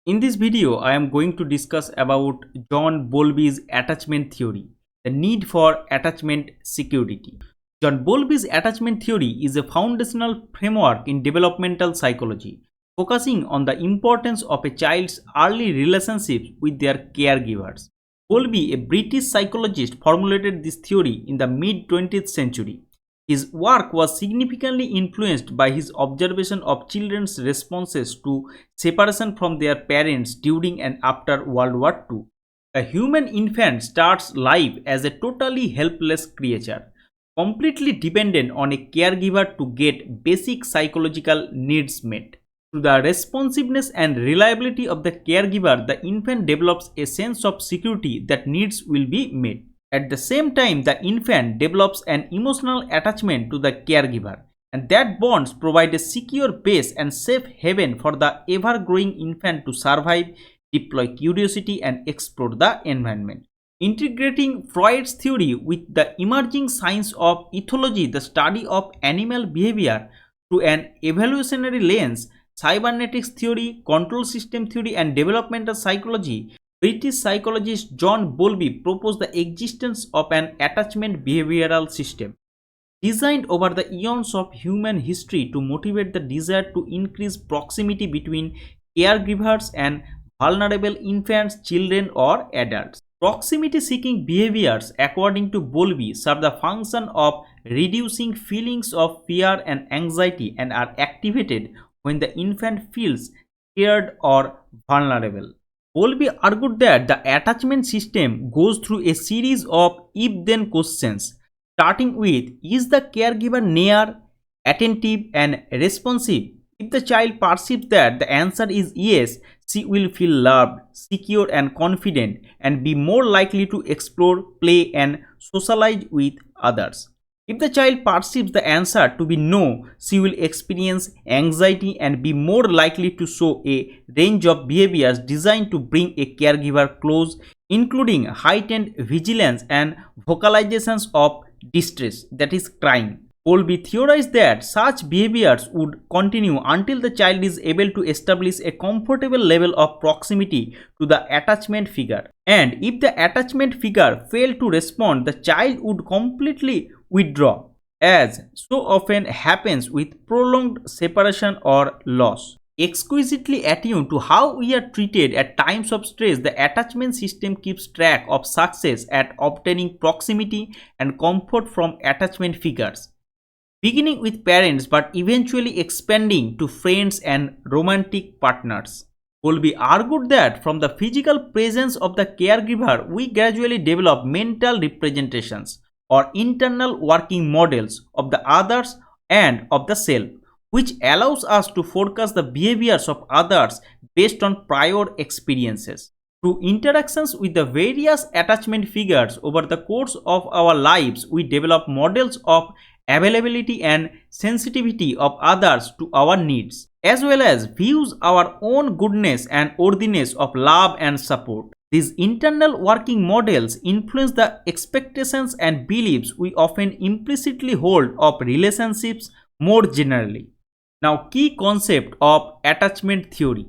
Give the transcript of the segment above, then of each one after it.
In this video, I am going to discuss about John Bowlby's attachment theory, the need for attachment security. John Bowlby's attachment theory is a foundational framework in developmental psychology, focusing on the importance of a child's early relationships with their caregivers. Bowlby, a British psychologist, formulated this theory in the mid 20th century. His work was significantly influenced by his observation of children's responses to separation from their parents during and after World War II. A human infant starts life as a totally helpless creature, completely dependent on a caregiver to get basic psychological needs met. Through the responsiveness and reliability of the caregiver, the infant develops a sense of security that needs will be met. At the same time, the infant develops an emotional attachment to the caregiver, and that bonds provide a secure base and safe haven for the ever-growing infant to survive, deploy curiosity, and explore the environment. Integrating Freud's theory with the emerging science of ethology, the study of animal behavior through an evolutionary lens, cybernetics theory, control system theory, and developmental psychology, British psychologist John Bowlby proposed the existence of an attachment behavioral system designed over the eons of human history to motivate the desire to increase proximity between caregivers and vulnerable infants, children, or adults. Proximity seeking behaviors, according to Bowlby, serve the function of reducing feelings of fear and anxiety and are activated when the infant feels scared or vulnerable. Bowlby argued that the attachment system goes through a series of if-then questions, starting with, is the caregiver near, attentive, and responsive? If the child perceives that the answer is yes, she will feel loved, secure, and confident, and be more likely to explore, play, and socialize with others. If the child perceives the answer to be no, she will experience anxiety and be more likely to show a range of behaviors designed to bring a caregiver close, including heightened vigilance and vocalizations of distress, that is, crying. Bowlby theorized that such behaviors would continue until the child is able to establish a comfortable level of proximity to the attachment figure. And if the attachment figure failed to respond, the child would completely withdraw, as so often happens with prolonged separation or loss. Exquisitely attuned to how we are treated at times of stress, the attachment system keeps track of success at obtaining proximity and comfort from attachment figures, beginning with parents but eventually expanding to friends and romantic partners. Bowlby argued that from the physical presence of the caregiver, we gradually develop mental representations or internal working models of the others and of the self, which allows us to forecast the behaviors of others based on prior experiences. Through interactions with the various attachment figures over the course of our lives, we develop models of availability and sensitivity of others to our needs, as well as views our own goodness and worthiness of love and support. These internal working models influence the expectations and beliefs we often implicitly hold of relationships more generally. Now, key concept of attachment theory.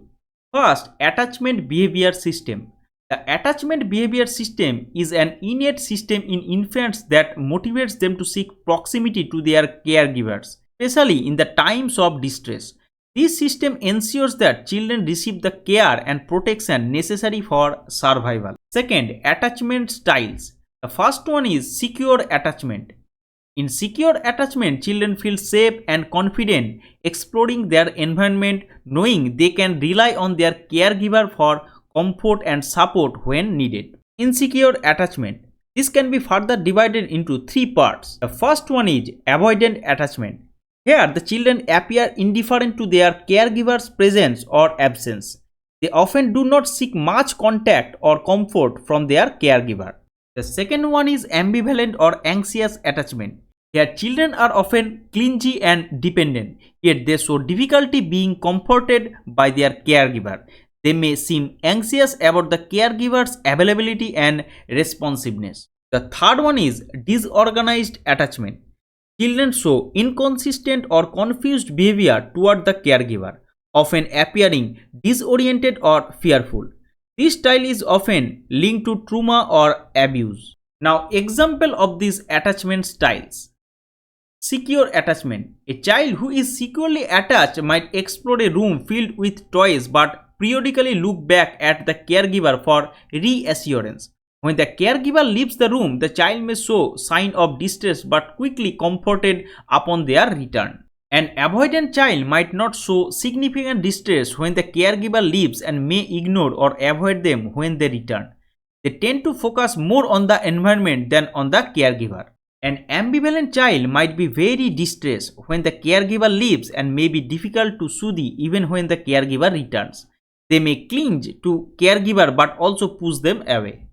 First, attachment behavior system. The attachment behavior system is an innate system in infants that motivates them to seek proximity to their caregivers, especially in the times of distress. This system ensures that children receive the care and protection necessary for survival. Second, attachment styles. The first one is secure attachment. In secure attachment, children feel safe and confident exploring their environment, knowing they can rely on their caregiver for comfort and support when needed. Insecure attachment. This can be further divided into three parts. The first one is avoidant attachment. Here, the children appear indifferent to their caregiver's presence or absence. They often do not seek much contact or comfort from their caregiver. The second one is ambivalent or anxious attachment. Here, children are often clingy and dependent, yet they show difficulty being comforted by their caregiver. They may seem anxious about the caregiver's availability and responsiveness. The third one is disorganized attachment. Children show inconsistent or confused behavior toward the caregiver, often appearing disoriented or fearful. This style is often linked to trauma or abuse. Now, example of these attachment styles. Secure attachment. A child who is securely attached might explore a room filled with toys but periodically look back at the caregiver for reassurance. When the caregiver leaves the room, the child may show sign of distress but quickly comforted upon their return. An avoidant child might not show significant distress when the caregiver leaves and may ignore or avoid them when they return. They tend to focus more on the environment than on the caregiver. An ambivalent child might be very distressed when the caregiver leaves and may be difficult to soothe even when the caregiver returns. They may cling to caregiver but also push them away.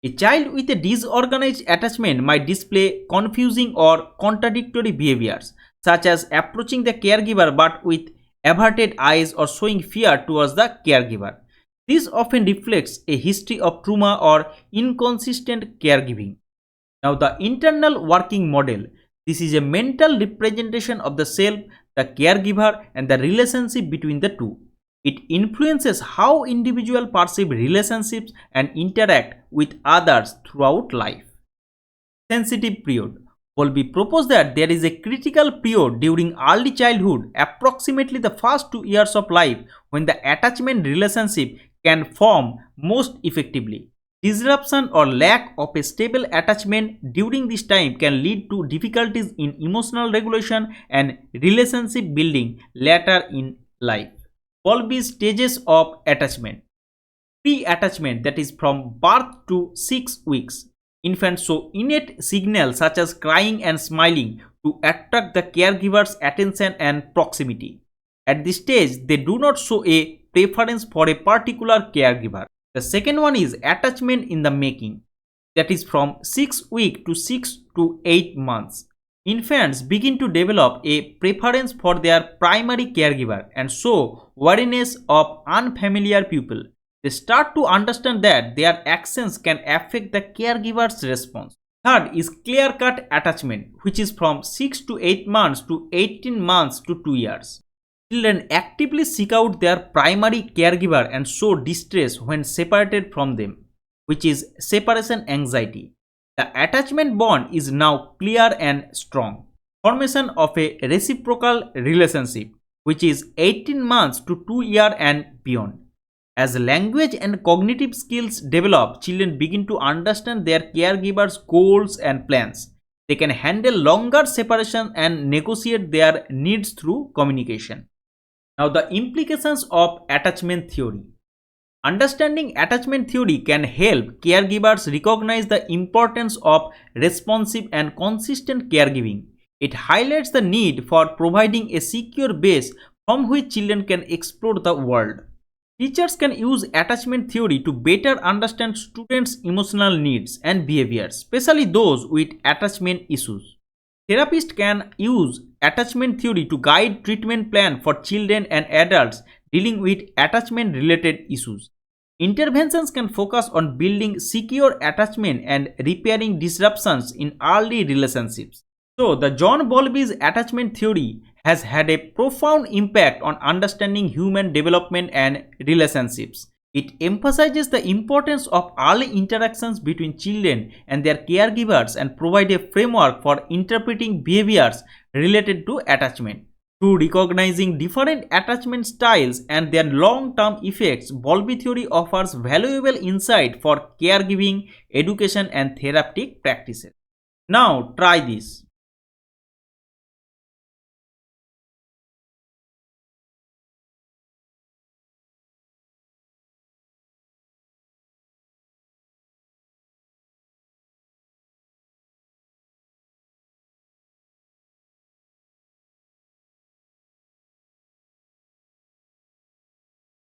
A child with a disorganized attachment might display confusing or contradictory behaviors, such as approaching the caregiver but with averted eyes or showing fear towards the caregiver. This often reflects a history of trauma or inconsistent caregiving. Now, the internal working model. This is a mental representation of the self, the caregiver, and the relationship between the two. It influences how individuals perceive relationships and interact with others throughout life. Sensitive period. Bowlby proposed that there is a critical period during early childhood, approximately the first 2 years of life, when the attachment relationship can form most effectively. Disruption or lack of a stable attachment during this time can lead to difficulties in emotional regulation and relationship building later in life. Bowlby's stages of attachment. Pre-attachment, that is from birth to 6 weeks. Infants show innate signals such as crying and smiling to attract the caregiver's attention and proximity. At this stage, they do not show a preference for a particular caregiver. The second one is attachment in the making, that is from 6 weeks to 6 to 8 months. Infants begin to develop a preference for their primary caregiver and show wariness of unfamiliar people. They start to understand that their actions can affect the caregiver's response. Third is clear-cut attachment, which is from 6 to 8 months to 18 months to 2 years. Children actively seek out their primary caregiver and show distress when separated from them, which is separation anxiety. The attachment bond is now clear and strong. Formation of a reciprocal relationship, which is 18 months to 2 years and beyond. As language and cognitive skills develop, children begin to understand their caregiver's goals and plans. They can handle longer separation and negotiate their needs through communication. Now, the implications of attachment theory. Understanding attachment theory can help caregivers recognize the importance of responsive and consistent caregiving. It highlights the need for providing a secure base from which children can explore the world. Teachers can use attachment theory to better understand students' emotional needs and behaviors, especially those with attachment issues. Therapists can use attachment theory to guide treatment plan for children and adults dealing with attachment-related issues. Interventions can focus on building secure attachment and repairing disruptions in early relationships. So, the John Bowlby's attachment theory has had a profound impact on understanding human development and relationships. It emphasizes the importance of early interactions between children and their caregivers and provides a framework for interpreting behaviors related to attachment. Through recognizing different attachment styles and their long-term effects, Bowlby theory offers valuable insight for caregiving, education, and therapeutic practices. Now, try this.